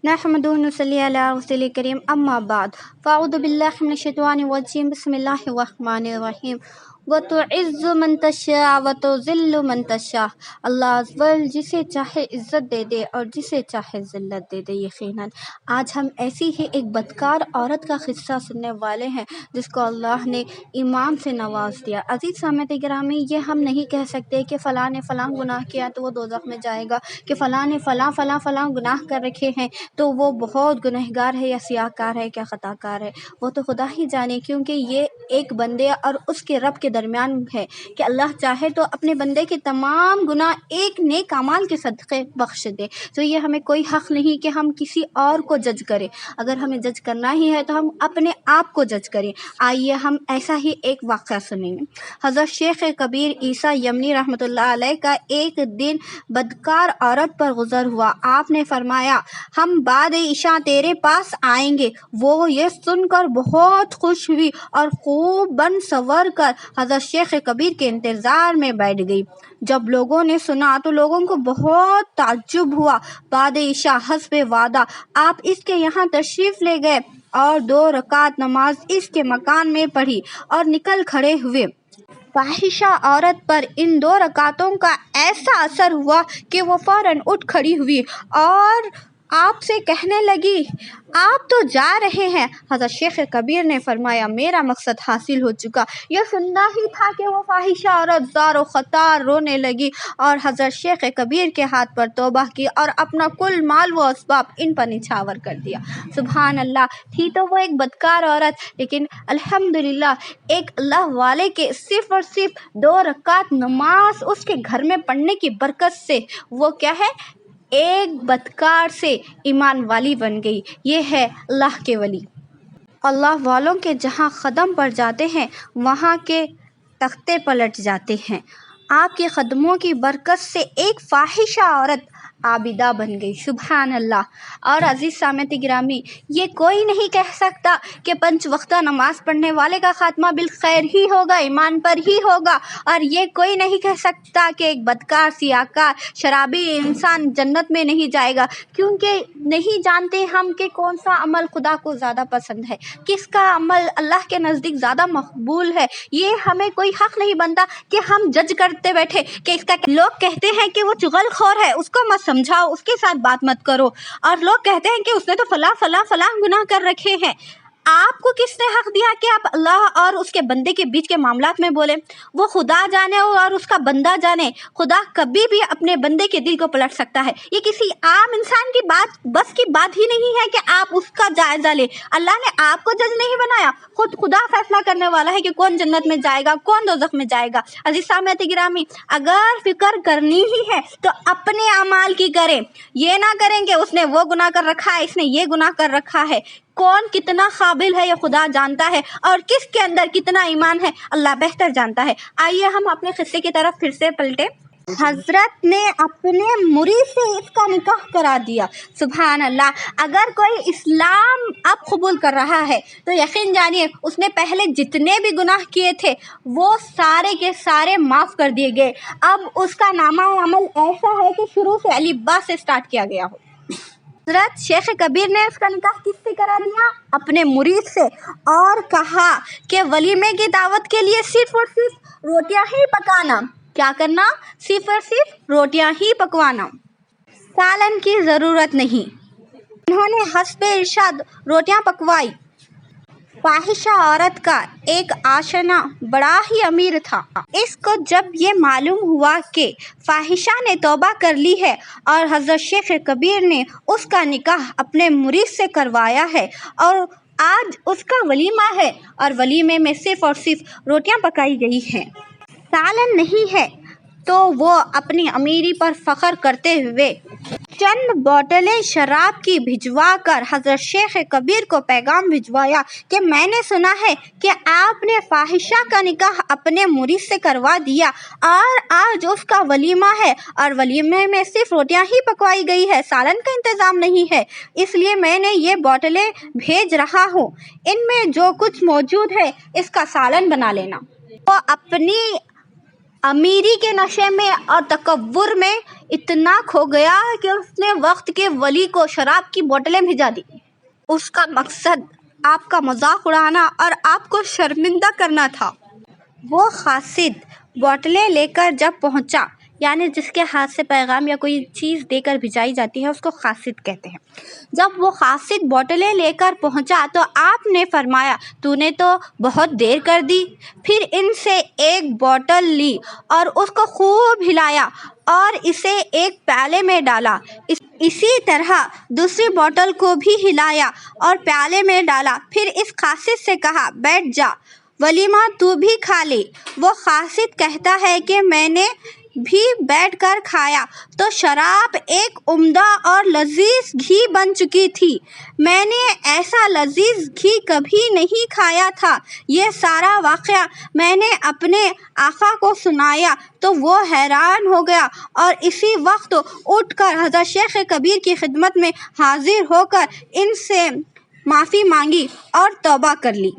नहमदुहु व नसल्ली अला रसूलिल करीम अम्मा बाद फ़अऊज़ु बिल्लाहि मिनश शैतानिर रजीम बिस्मिल्लाहिर रहमानिर रहीम व तुइज़्ज़ु मन तशा व तुज़िल्लु मन तशा। अल्लाह अज़्ज़वजल जिसे चाहे इज़्ज़त दे दे और जिसे चाहे ज़िल्लत दे दे। यकीनन आज हम ऐसी ही एक बदकार औरत का क़िस्सा सुनने वाले हैं जिसको अल्लाह ने ईमान से नवाज दिया। अज़ीज़ सामईन गिरामी, ये हम नहीं कह सकते कि फ़लाँ ने फ़लाँ गुनाह किया तो वो दोज़ख में जाएगा, कि फ़लाँ ने फ़लाँ गुनाह कर रखे हैं तो वो बहुत गुनहगार है या सियाहकार है, क्या ख़ताकार है, वो तो खुदा ही जाने। क्योंकि ये एक बंदे और उसके रब के दरमियान है कि अल्लाह चाहे तो अपने बंदे के तमाम गुनाह एक नेक अमाल के सदक़े बख्श दे। तो ये हमें कोई हक़ नहीं कि हम किसी और को जज करें। अगर हमें जज करना ही है तो हम अपने आप को जज करें। आइए हम ऐसा ही एक वाक़या सुनेंगे। हज़रत शेख कबीर ईसा यमनी रहमतुल्लाह अलैह का एक दिन बदकार औरत पर गुज़र हुआ। आपने फरमाया, हम बाद इशा तेरे पास आएंगे। वो ये सुनकर बहुत खुश हुई और खूब बन सवर कर हज़रत शेख कबीर के इंतज़ार में बैठ गई। जब लोगों ने सुना तो लोगों को बहुत ताज्जुब हुआ। बाद इशा हस्बे वादा आप इसके यहाँ तशरीफ़ ले गए और 2 रकात नमाज इसके मकान में पढ़ी और निकल खड़े हुए। फाहिशा औरत पर इन 2 रकातों का ऐसा असर हुआ कि वो फ़ौरन उठ खड़ी हुई और आपसे कहने लगी, आप तो जा रहे हैं। हज़रत शेख कबीर ने फरमाया, मेरा मकसद हासिल हो चुका। यह सुनना ही था कि वो फाहिशा औरत ज़ारो ख़तार रोने लगी और हज़रत शेख कबीर के हाथ पर तौबा की और अपना कुल माल व असबाब इन पर निछावर कर दिया। सुभान अल्लाह। थी तो वो एक बदकार औरत, लेकिन अल्हम्दुलिल्लाह एक अल्लाह वाले के सिर्फ़ और सिर्फ 2 रकात नमाज उसके घर में पढ़ने की बरकत से वो क्या है, एक बदकार से ईमान वाली बन गई। ये है अल्लाह के वली। अल्लाह वालों के जहाँ क़दम पड़ जाते हैं वहाँ के तख्ते पलट जाते हैं। आपके क़दमों की बरकत से एक फ़ाहिशा औरत आबिदा बन गई। सुभान अल्लाह। और अज़ीज़ सामईन गिरामी, ये कोई नहीं कह सकता कि 5 वक्ता नमाज़ पढ़ने वाले का ख़ात्मा बिल खैर ही होगा, ईमान पर ही होगा। और ये कोई नहीं कह सकता कि एक बदकार, सियाकार, शराबी इंसान जन्नत में नहीं जाएगा, क्योंकि नहीं जानते हम कि कौन सा अमल खुदा को ज़्यादा पसंद है, किसका अमल अल्लाह के नज़दीक ज़्यादा मकबूल है। ये हमें कोई हक़ नहीं बनता कि हम जज करते बैठे कि इसका, लोग कहते हैं कि वो चुगलखोर है, उसको मत समझाओ, उसके साथ बात मत करो। और लोग कहते हैं कि उसने तो फलां गुनाह कर रखे हैं। आपको किसने हक दिया कि आप अल्लाह और उसके बंदे के बीच के मामलात में बोले? वो खुदा जाने और उसका बंदा जाने। खुदा कभी भी अपने बंदे के दिल को पलट सकता है। ये किसी आम इंसान की बात, बस की बात ही नहीं है कि आप उसका जायज़ा ले। अल्लाह ने आपको जज नहीं बनाया, खुद खुदा फैसला करने वाला है कि कौन जन्नत में जाएगा, कौन दोज़ख में जाएगा। अज़ीज़ सामईन गिरामी, अगर फ़िक्र करनी ही है तो अपने अमाल की करें। ये ना करें कि उसने वो गुनाह कर रखा है, इसने ये गुनाह कर रखा है। कौन कितना काबिल है ये खुदा जानता है, और किसके अंदर कितना ईमान है अल्लाह बेहतर जानता है। आइए हम अपने क़िस्से की तरफ फिर से पलटे। हज़रत ने अपने मुरीद से इसका निकाह करा दिया। सुभान अल्लाह। अगर कोई इस्लाम अब कबूल कर रहा है तो यकीन जानिए उसने पहले जितने भी गुनाह किए थे वो सारे के सारे माफ़ कर दिए गए। अब उसका नामा अमल ऐसा है कि शुरू से अलीबा से स्टार्ट किया गया हो। हज़रत शेख कबीर ने उसका निकाह किससे करा दिया? अपने मुरीद से। और कहा कि वलीमे की दावत के लिए सिर्फ़ और सिर्फ रोटियां ही पकाना। क्या करना? सिर्फ़ और सिर्फ रोटियां ही पकवाना, सालन की ज़रूरत नहीं। उन्होंने हस्बे इरशाद रोटियां पकवाई। फाहिशा औरत का एक आशना बड़ा ही अमीर था। इसको जब ये मालूम हुआ कि फाहिशा ने तौबा कर ली है और हज़रत शेख कबीर ने उसका निकाह अपने मुरीद से करवाया है और आज उसका वलीमा है और वलीमे में सिर्फ़ और सिर्फ रोटियां पकाई गई हैं, सालन नहीं है, तो वो अपनी अमीरी पर फ़ख्र करते हुए चंद बोतलें शराब की भिजवा कर हज़रत शेख कबीर को पैगाम भिजवाया कि मैंने सुना है कि आपने फाहिशा का निकाह अपने मुरीद से करवा दिया और आज उसका वलीमा है और वलीमे में सिर्फ रोटियां ही पकवाई गई है, सालन का इंतज़ाम नहीं है। इसलिए मैंने ये बोतलें भेज रहा हूँ, इनमें जो कुछ मौजूद है इसका सालन बना लेना। वो अपनी امیری کے نشے میں اور تکبر میں اتنا کھو گیا کہ اس نے وقت کے ولی کو شراب کی بوتلیں بھجا دی۔ اس کا مقصد آپ کا مذاق اڑانا اور آپ کو شرمندہ کرنا تھا۔ وہ قاصد بوتلیں لے کر جب پہنچا، یعنی جس کے ہاتھ سے پیغام یا کوئی چیز دے کر بھجائی جاتی ہے اس کو قاصد کہتے ہیں۔ جب وہ قاصد بوتلیں لے کر پہنچا تو آپ نے فرمایا، تو نے تو بہت دیر کر دی۔ پھر ان سے ایک بوتل لی اور اس کو خوب ہلایا اور اسے ایک پیالے میں ڈالا۔ اسی طرح دوسری بوتل کو بھی ہلایا اور پیالے میں ڈالا۔ پھر اس قاصد سے کہا، بیٹھ جا، ولیمہ تو بھی کھا لے۔ وہ قاصد کہتا ہے کہ میں نے بھی بیٹھ کر کھایا تو شراب ایک عمدہ اور لذیذ گھی بن چکی تھی۔ میں نے ایسا لذیذ گھی کبھی نہیں کھایا تھا۔ یہ سارا واقعہ میں نے اپنے آقا کو سنایا تو وہ حیران ہو گیا اور اسی وقت اٹھ کر حضرت شیخ کبیر کی خدمت میں حاضر ہو کر ان سے معافی مانگی اور توبہ کر لی۔